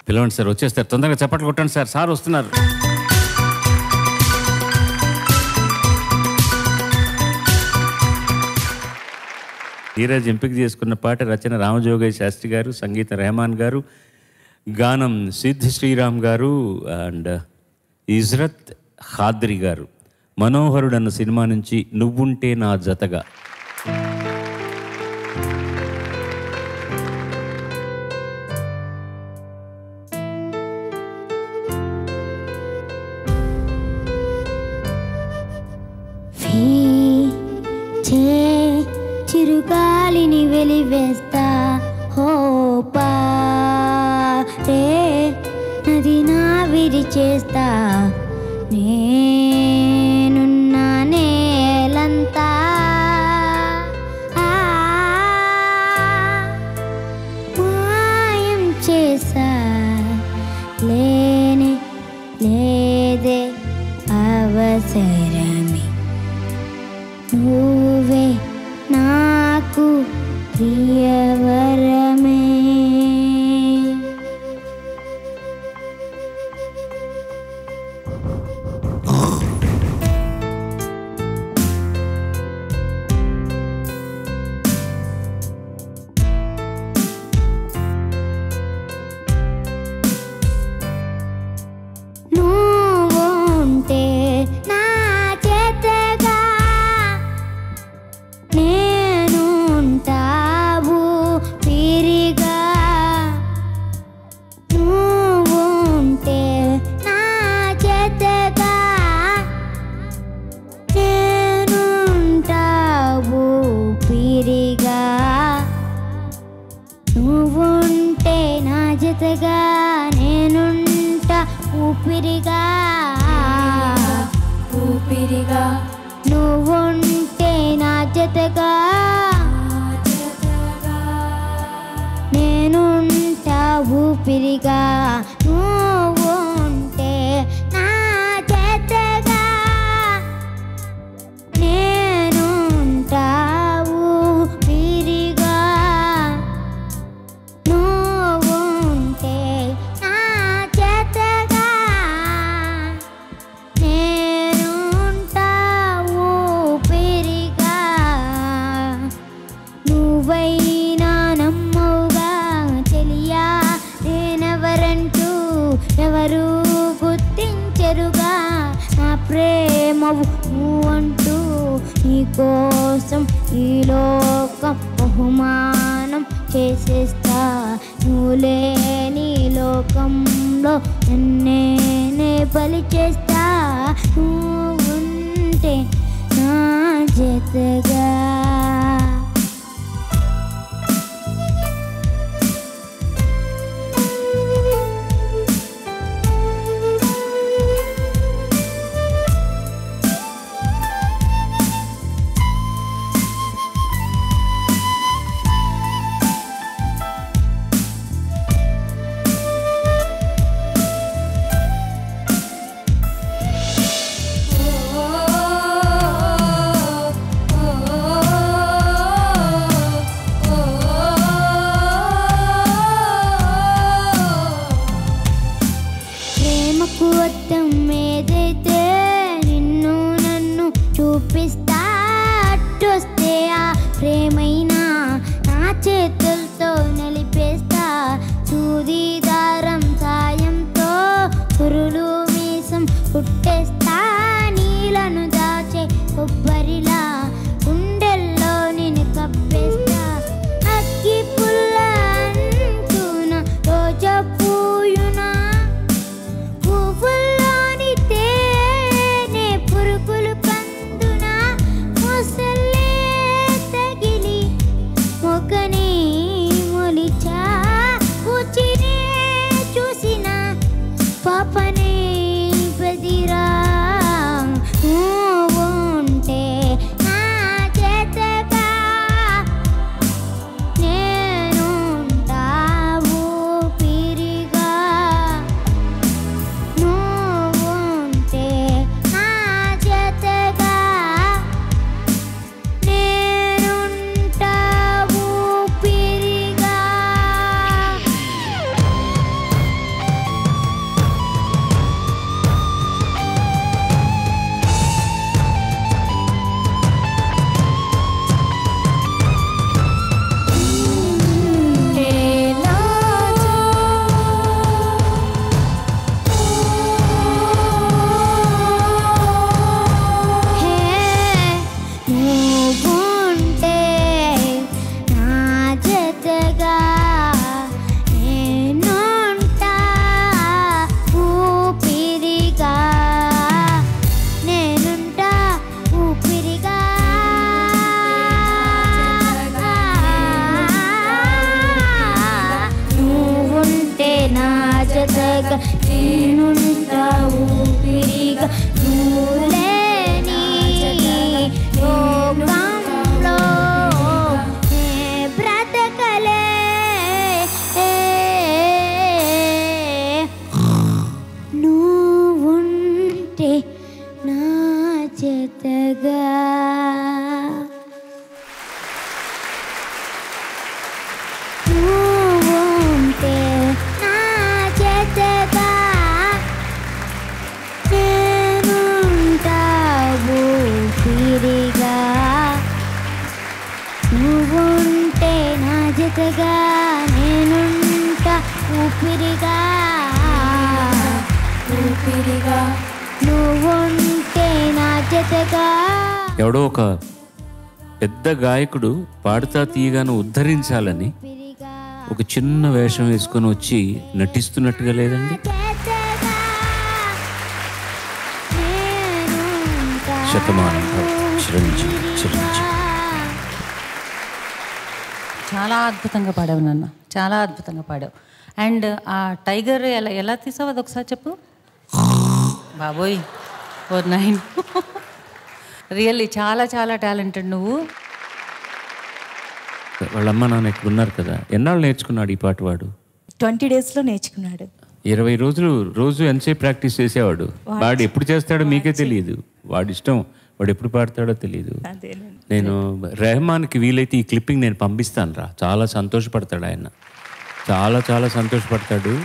పిలవండి సార్, వచ్చేస్తారు. తొందరగా చప్పట్లు కొట్టండి సార్, సార్ వస్తున్నారు. ఈరోజు ఎంపిక చేసుకున్న పాట రచన రామజోగయ్య శాస్త్రి గారు, సంగీత రెహమాన్ గారు, గానం సిద్ధ్ శ్రీరామ్ గారు అండ్ ఇజ్రత్ ఖాద్రి గారు. మనోహరుడు అన్న సినిమా నుంచి నువ్వుంటే నా జతగా. చిరుగాలిని వెలివేస్తా హోపా రే నది నా విరిచేస్తా నేనున్నా నేలంతా మాయం చేసా లేనే లేదే అవసరమే నువ్వే నాకు ప్రియవరమే. నువ్వుంటే నా చేతగా నేనుంటావు పిరిగా. నువ్వుంటే నా చేతగా నేనుంటావు పిరిగా. నువ్వుంటే నా జతగా నేనుంటా ఊపిరిగా ఊపిరిగా. నువ్వుంటే నా జతగా నేనుంటా ఊపిరిగా. నువ్వుంటే నా జతగా నేనుంటా ఊపిరిగా. నువ్వుంటే నా జతగా నేనుంటా ఊపిరిగా. నువ్వైనా నమ్మవుగా తెలియా నేనెవరంటూ ఎవరు గుర్తించరుగా నా ప్రేమవు నువ్వంటూ. నీకోసం ఈ లోకం బహుమానం చేసేస్తా. నువ్వు లేని లోకంలో నన్నే బలి చేస్తా. నువ్వుంటే నా జతగా. ప్రేమకు అర్థం ఏదైతే నిన్ను నన్ను చూపిస్తా. అట్టొస్తే ఆ ప్రేమైనా నా చేతులతో నలిపేస్తా. సూది దారం సాయంతో పురులు మీసం కుట్టేస్తా. నీలను దాచే కొబ్బరిలా గుండెల్లో నేను కప్పేస్తా. అగ్గి పుల్ల అంటున రోజా పూయునా పువ్వుల్లోని తేనె పురుగులు కందున మొసలే తగిలి జతగా నేనుంటా ఊపిరిగా నువ్వులేని లోకంలో నే బ్రతకలే నువ్వుంటే నా జతగా. నువ్వుంటే నా జతగా నేనుంటా ఊపిరిగా. నువ్వుంటే నా జతగా నేనుంటా ఊపిరిగా ఊపిరిగా. నువ్వుంటే నా జతగా. ఎవడో ఒక పెద్ద గాయకుడు పాడుతా తీయగాను ఉద్ధరించాలని ఒక చిన్న వేషం వేసుకొని వచ్చి నటిస్తున్నట్టుగా లేదండి? శతమానం చిరంజీవి చిరంజీవి. చాలా అద్భుతంగా పాడావు నాన్న, చాలా అద్భుతంగా పాడావు. అండ్ ఆ టైగర్ ఎలా ఎలా తీసావు అది ఒకసారి చెప్పు బాబోయ్. 9 రియల్లీ చాలా చాలా టాలెంటెడ్ నువ్వు. వాళ్ళ అమ్మ నాన్న ఇక్కడ ఉన్నారు కదా, ఎన్నాళ్ళు నేర్చుకున్నాడు ఈ పాట వాడు? 20 డేస్లో నేర్చుకున్నాడు. 20 రోజులు రోజు ఎంతసేపు ప్రాక్టీస్ చేసేవాడు. వాడు ఎప్పుడు చేస్తాడో మీకే తెలియదు. వాడి ఇష్టం, వాడు ఎప్పుడు పాడతాడో తెలియదు. నేను రెహమాన్కి వీలైతే ఈ క్లిప్పింగ్ నేను పంపిస్తాను రా, చాలా సంతోషపడతాడు ఆయన, చాలా చాలా సంతోషపడతాడు.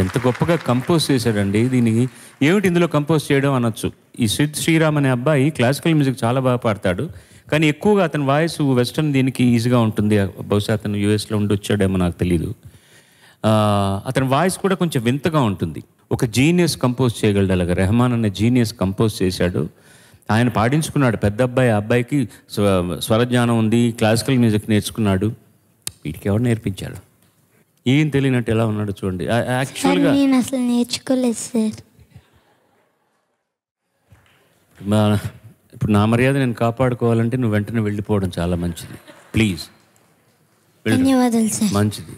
ఎంత గొప్పగా కంపోజ్ చేశాడండి. దీనికి ఏమిటి ఇందులో కంపోజ్ చేయడం అనొచ్చు. ఈ సిద్ శ్రీరామ్ అనే అబ్బాయి క్లాసికల్ మ్యూజిక్ చాలా బాగా పాడతాడు, కానీ ఎక్కువగా అతని వాయిస్ వెస్టర్న్ దీనికి ఈజీగా ఉంటుంది. బహుశా అతను యూఎస్లో ఉండి వచ్చాడేమో నాకు తెలీదు. అతని వాయిస్ కూడా కొంచెం వింతగా ఉంటుంది. ఒక జీనియస్ కంపోజ్ చేయగలడు అలాగా. రెహమాన్ అనే జీనియస్ కంపోజ్ చేశాడు. ఆయన పాడించుకున్నాడు. పెద్ద అబ్బాయి, ఆ అబ్బాయికి స్వరజ్ఞానం ఉంది, క్లాసికల్ మ్యూజిక్ నేర్చుకున్నాడు. వీటికి ఎవరు నేర్పించాడు? ఏం తెలియనట్టు ఎలా ఉన్నాడు చూడండి. యాక్చువల్గా నేను అసలు నేర్చుకోలేదు సార్. ఇప్పుడు నా మర్యాద నేను కాపాడుకోవాలంటే నువ్వు వెంటనే వెళ్ళిపోవడం చాలా మంచిది. ప్లీజ్. ధన్యవాదాలు సార్. మంచిది.